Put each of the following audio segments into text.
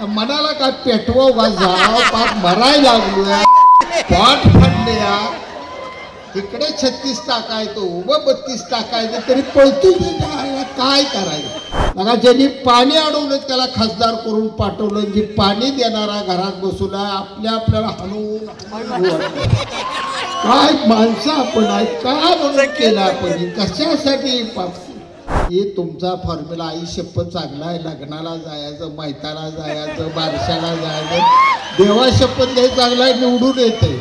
मनाला काय पेटवा का जाव पाक मरायला लागलोय पॉट फंड्या इकडे 36 टाकायचो उभं 32 टाकायचं तरी पळतो काय करायचं बघा. ज्यांनी पाणी अडवलं त्याला खासदार करून पाठवलं. जी पाणी देणारा घरात बसून आपल्याला हलवून काय माणसं आपण आहे काय म्हणून केलं आपण कशासाठी. हे तुमचा फॉर्म्युला आई शपथ चांगला आहे. लग्नाला जायचं मैताला जायचं बारशाला जायचं देवा शपथ नाही चांगला आहे निवडून येते.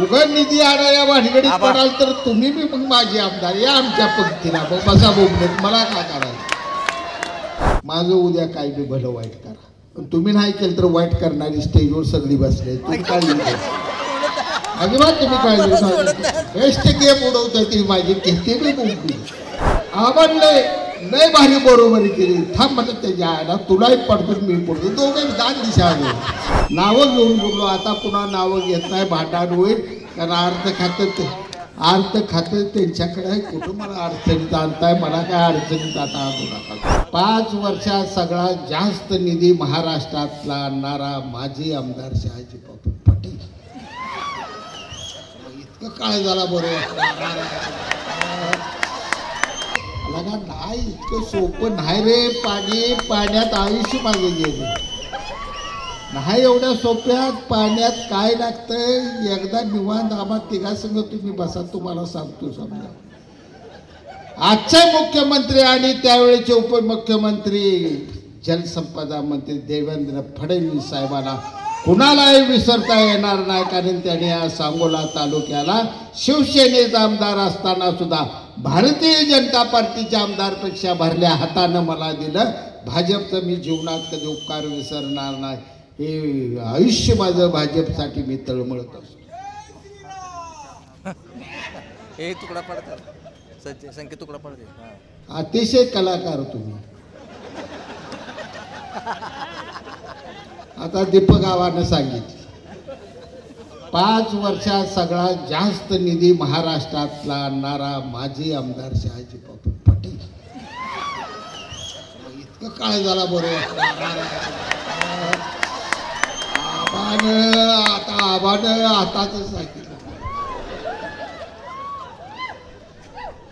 उघड निधी आणाया भानगडीत पडाल तर तुम्ही बी मग माझे आमदार या आमच्या पंक्तीला मग बसा बोलत मला काय करायचं. माझं उद्या काय बी भलं वाईट करा पण तुम्ही नाही केलं तर वाईट करणारी स्टेजवर सगळी बसले तुम्ही काय अजिबात तुम्ही काय बेस्ट गेम उडवता ती माझी किती बी बोलली आवडले नाही भारी बरोबरी केली थांब म्हणत त्याच्या आयला तुलाही पडतो मी पडतो दोघे दान दिशा नावं घेऊन बोललो. आता पुन्हा नावं घेत नाही भांडण होईल कारण अर्थ खातं त्यांच्याकडे आहे. कुठं मला अडचणीत आणताय मला काय अडचणीत आता आणू नका. 5 वर्षात सगळ्यात जास्त निधी महाराष्ट्रातला आणणारा माजी आमदार शहाजी बापू पटेल. इतकं काय झाला बरोबर लगा नाही इतकं सोपं नाही रे. पाण्यात आयुष्य मागे गेले नाही. एवढ्या सोप्यात पाण्यात काय लागतंय एकदा निवांत आम्हा तिघासंग तुम्ही बसा तुम्हाला सांगतो. समजा आजचे मुख्यमंत्री आणि त्यावेळेचे उपमुख्यमंत्री जलसंपदा मंत्री देवेंद्र फडणवीस साहेबांना कुणालाही विसरता येणार नाही कारण त्याने या सांगोला तालुक्याला शिवसेनेचा आमदार असताना सुद्धा भारतीय जनता पार्टीच्या आमदारपेक्षा भरल्या हातानं मला दिलं. भाजपचं मी जीवनात कधी उपकार विसरणार नाही. हे आयुष्य माझं भाजपसाठी मी तळमळत असतो. हे तुकडा पडतात संख्या तुकडा पडते. अतिशय कलाकार तुम्ही. आता दीपक आव्हानं सांगितलं 5 वर्षात सगळ्यात जास्त निधी महाराष्ट्रातला आणणारा माजी आमदार शहाजी बापू पटेल. इतकं काय झाला बरोबर आव्हानं आताच सांगितलं.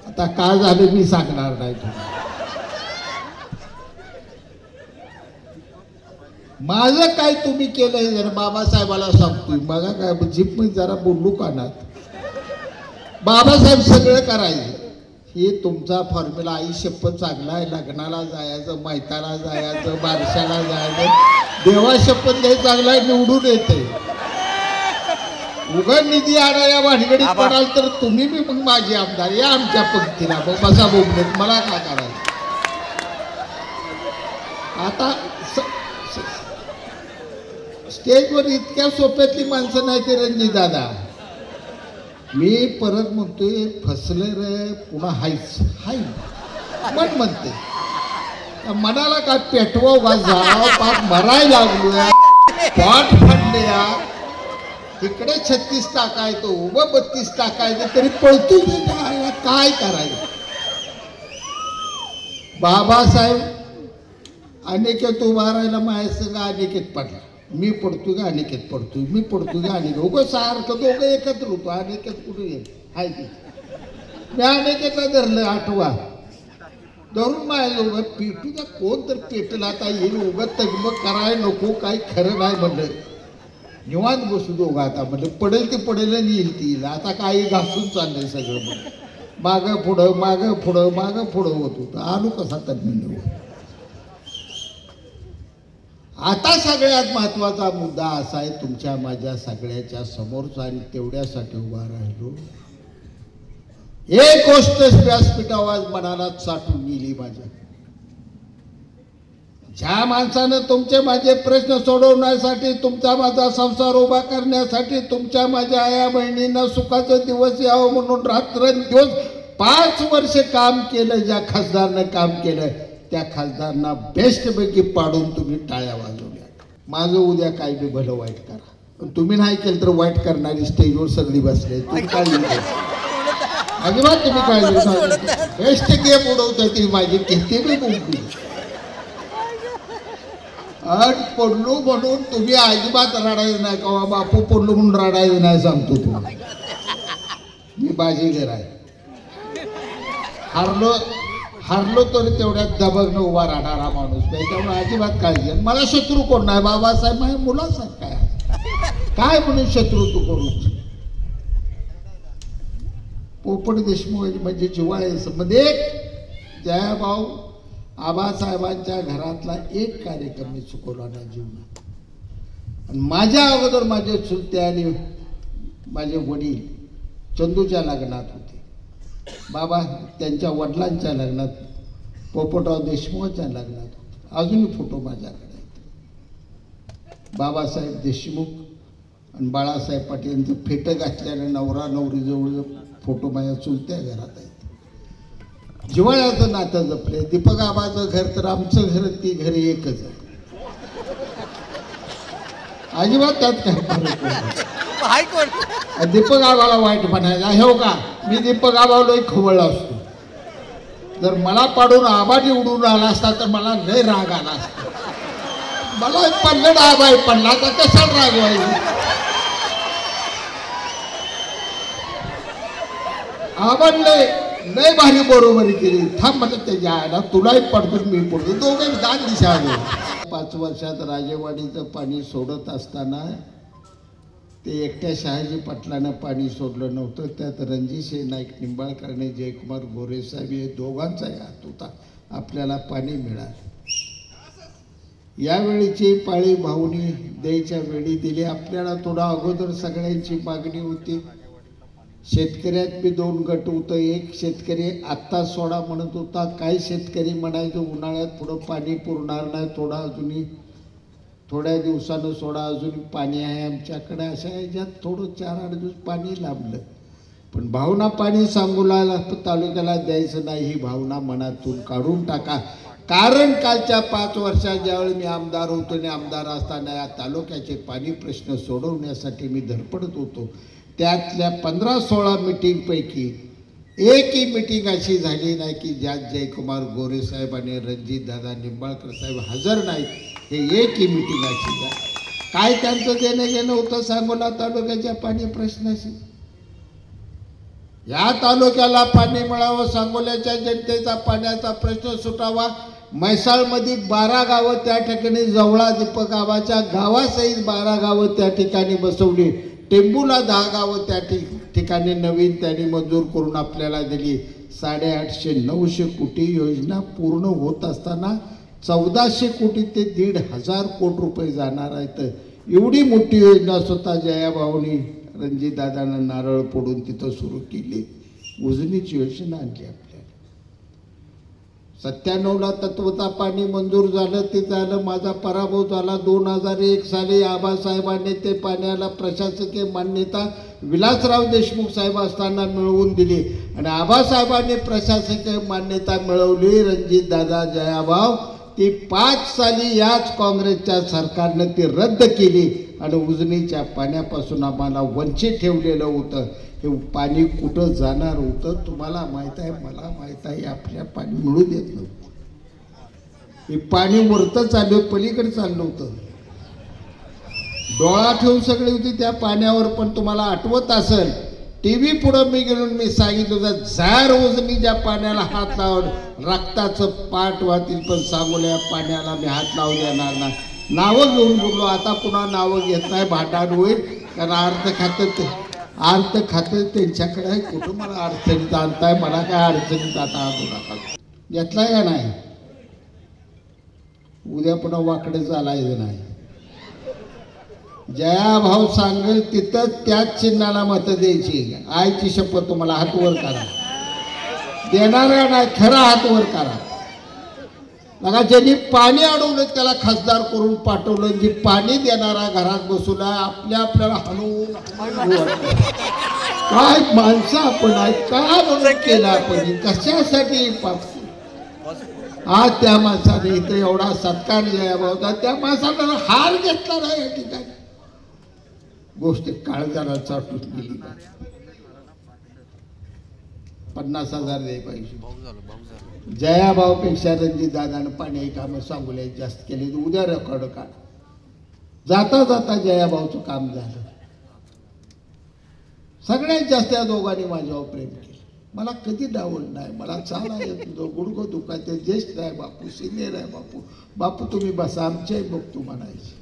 आता काय झालं मी सांगणार नाही तुम्हाला. माझं काय तुम्ही केलंय जरा बाबासाहेबाला सांगतोय. बघा काय जीप मी जरा बोलू कानात. बाबासाहेब सगळं करायचं. हे तुमचा फॉर्म्युला आई शपथ चांगला आहे. लग्नाला जायचं मैताला जायचं बारशाला जायचं देवा शपथ नाही चांगला आहे निवडून येते. उघड निधी आणाया भानगडीत पडाल तर तुम्ही बी मग माझे आमदार या आमच्या पंक्तीला मग बसा बोलत मला काय करायचं. आता स्टेजवर इतक्या सोप्यातली माणसं नाही ते रणजित दादा. मी परत म्हणतोय फसले रे पुन्हा हाय म्हणते मनाला काय पेटवा का जाव पाक मरायला लागलोय पॉट फंड्या इकडे 36 टाकायचो उभं 32 टाकायचं तरी पळतो काय करायचं. बाबासाहेब अनिकेत उभा राहिला माझ्या संग अनिकेत पडला. मी पडतो का अनिकेत पडतोय मी पडतो का अनिकेत दोघं सारखं दोघं एकत्र होतो. अनिकेत कुठे येईल हाय की मी अनिकेतला धरलं आठवा धरून माझ्या दोघं पेटू का कोण तर पेटला आता येईल उगत तगमग कराय नको काही खरं नाही म्हणलं. निवांत बसू दोघं आता म्हणलं पडेल ते पडेल आणि येईल ती येईल. आता काही घासून चाललंय सगळं म्हणलं मागं पुढं होत होतं. आलो कसा तज्ञ. आता सगळ्यात महत्वाचा मुद्दा असा आहे तुमच्या माझ्या सगळ्याच्या समोरचा आणि तेवढ्यासाठी उभा राहिलो. एक गोष्ट व्यासपीठावर मनाला साठून गेली माझ्या. ज्या माणसानं तुमचे माझे प्रश्न सोडवण्यासाठी तुमचा माझा संसार उभा करण्यासाठी तुमच्या माझ्या आया बहिणींना सुखाचा दिवस यावं म्हणून रात्रंदिवस 5 वर्ष काम केलं. ज्या खासदारनं काम केलं त्या खासदारांना बेस्टपैकी पाडून तुम्ही टाळ्या वाजवल्या. माझं उद्या काय बी भलं वाईट करा पण तुम्ही नाही केलं तर वाईट करणारी स्टेजवर सगळी बसले तुम्ही काय अजिबात तुम्ही काय बेस्ट गेम उडवता ती माझी किती बी बोलली अट पडलो म्हणून तुम्ही अजिबात रडायचं नाही का बापू पडलो म्हणून रडायचं नाही सांगतो तुम्ही. मी बाजीगर आहे. हारलो तरी तेवढ्यात दबगनं उभा राहणारा माणूस नाही. त्यामुळे अजिबात काळजी. मला शत्रू कोण नाही. बाबासाहेब माझ्या मुलासाहेब काय म्हणून शत्रू तू करू. पोपट देशमुख म्हणजे जिव्हाळ्या संबंधी जयाभाऊ आबासाहेबांच्या घरातला एक कार्यक्रम मी चुकवला ना जीवनात. आणि माझ्या अगोदर माझे चुलते आणि माझे वडील चंदूच्या लग्नात होते. बाबा त्यांच्या वडिलांच्या लग्नात, पोपटराव देशमुखच्या लग्नात होते. अजूनही फोटो माझ्याकडे आहेत. बाबासाहेब देशमुख आणि बाळासाहेब पाटील यांचं फेटं घातल्यानं नवरा नवरीजवळ फोटो माझ्या चुलत्या घरात आहेत. जिव्हाळ्याचं नातं जपले. दीपक आबाचं घर तर आमचं घर ती घर एकच आहे. अजिबात त्यात काही फरक नाही. दीपक आबाला वाईट म्हणायचं हे का. मी दीपक आबाला खवळला असतो. जर मला पाडून आबा निवडून आला असता तर मला लय राग आला असता. मला पडलं ना आबाई पडला तर कशाला राग व्हायची. आबांनी लय भारी बरोबरी केली. थांब म्हणत त्याच्या आयला तुलाही पडतो मी पडतो. दोघे दान दिशा आले. 5 वर्षात राजेवाडीचं पाणी सोडत असताना ते एकट्या शहाजी पाटलानं पाणी सोडलं नव्हतं. त्यात रणजितसिंह नाईक निंबाळकर आणि जयकुमार गोरे साहेब हे दोघांचाही हात होता. आपल्याला पाणी मिळालं. यावेळीची पाळी भाऊनी द्यायच्या वेळी दिली. आपल्याला थोडा अगोदर सगळ्यांची मागणी होती. शेतकऱ्यात बी 2 गट होतं. एक शेतकरी आत्ता सोडा म्हणत होता. काही शेतकरी म्हणायचं उन्हाळ्यात पुढं पाणी पुरणार नाही, थोड्या दिवसानं सोडा, अजून पाणी आहे आमच्याकडे. अशा ह्याच्यात थोडं 4-8 दिवस पाणी लांबलं. पण भावना पाणी सांगोला तालुक्याला द्यायचं नाही ही भावना मनातून काढून टाका. कारण कालच्या 5 वर्षात ज्यावेळी मी आमदार होतो आणि आमदार असताना या तालुक्याचे पाणी प्रश्न सोडवण्यासाठी मी धडपडत होतो. त्यातल्या 15-16 मिटिंगपैकी एकही मिटिंग अशी झाली नाही की ज्यात जयकुमार गोरे साहेब आणि रणजितदादा निंबाळकर साहेब हजर नाहीत. हे एकही मिटिंग अशी झाली. काय त्यांचं देणं घेणं होतं सांगोला तालुक्याच्या पाणी प्रश्नाशी. या तालुक्याला पाणी मिळावं, सांगोल्याच्या जनतेचा पाण्याचा प्रश्न सुटावा. म्हैसाळमध्ये 12 गावं त्या ठिकाणी जवळा दीपक आबाच्या गावासहित 12 गावं त्या ठिकाणी बसवली. टेंबूला 10 गावं त्या ठिकाणी नवीन त्यांनी मंजूर करून आपल्याला दिली. 850-900 कोटी योजना पूर्ण होत असताना 1400 कोटी ते 1,500 कोटी रुपये जाणार आहेत. एवढी मोठी योजना स्वतः जयाभाऊनी रणजितदादांना नारळ फोडून तिथं सुरू केली. उजनीची योजना आणली आपल्याला. 97ला तत्वता पाणी मंजूर झालं. ते झालं. माझा पराभव झाला. 2001 साली आबासाहेबांनी ते पाण्याला प्रशासकीय मान्यता विलासराव देशमुख साहेब असताना मिळवून दिली आणि आबासाहेबांनी प्रशासकीय मान्यता मिळवली. रणजितदादा जयाभाऊ ती 5 साली याच काँग्रेसच्या सरकारनं ती रद्द केली आणि उजनीच्या पाण्यापासून आम्हाला वंचित ठेवलेलं होतं. हे पाणी कुठं जाणार होतं तुम्हाला माहीत आहे, मला माहीत आहे. आपल्या पाणी मिळू देत नव्हतं. हे पाणी वरतं चाललं, पलीकडे चाललं होतं. डोळा ठेवून सगळी होती त्या पाण्यावर. पण तुम्हाला आठवत असेल TV पुढं मी गेलो, मी सांगितलं होतं जार उजनीच्या पाण्याला हात लावून रक्ताचं पाठ वाहतील पण सांगोल्या पाण्याला मी हात लावू देणार ना. नावं घेऊन बोललो. आता पुन्हा नावं घेत नाही, भांडण होईल. कारण अर्थ खातं त्यांच्याकडे आहे. कुठं मला अडचणीत आणताय. मला काय अडचणीत आता आणू नका. घेतलाय का नाही. उद्या पुन्हा वाकडे चालायचं नाही. जयाभाऊ सांगेल तिथं त्याच चिन्हाला मतं द्यायची. आईची शपथ तुम्हाला हात वर करा. देणारा नाही, खरा हात वर करा. बघा ज्यांनी पाणी अडवलं त्याला खासदार करून पाठवलं. जी पाणी देणारा घरात बसून आपल्याला हलवून काय माणसं आपण आहे. काय म्हणून केलं आपण, कशासाठी. आज त्या माणसाने इथं एवढा सत्कार जयाभाऊचा, त्या माणसाला हार घेतला नाही. या ठिकाणी गोष्ट काळजाला चाटून गेली. 50,000 द्याय पाहिजे. भाऊ झालो जयाभाऊपेक्षा रणजित दादानं पाणी कामं सांगोल्या जास्त केले. उद्या रेकॉर्ड काढ. जाता जाता जयाभाऊचं काम झालं. सगळ्यात जास्त या दोघांनी माझ्यावर प्रेम केलं. मला कधी डावल नाही. मला चाल आहे गुडघं दुखायचं. ज्येष्ठ आहे बापू, सिनियर आहे बापू. बापू तुम्ही बसा आमच्याही बघतो म्हणायचे.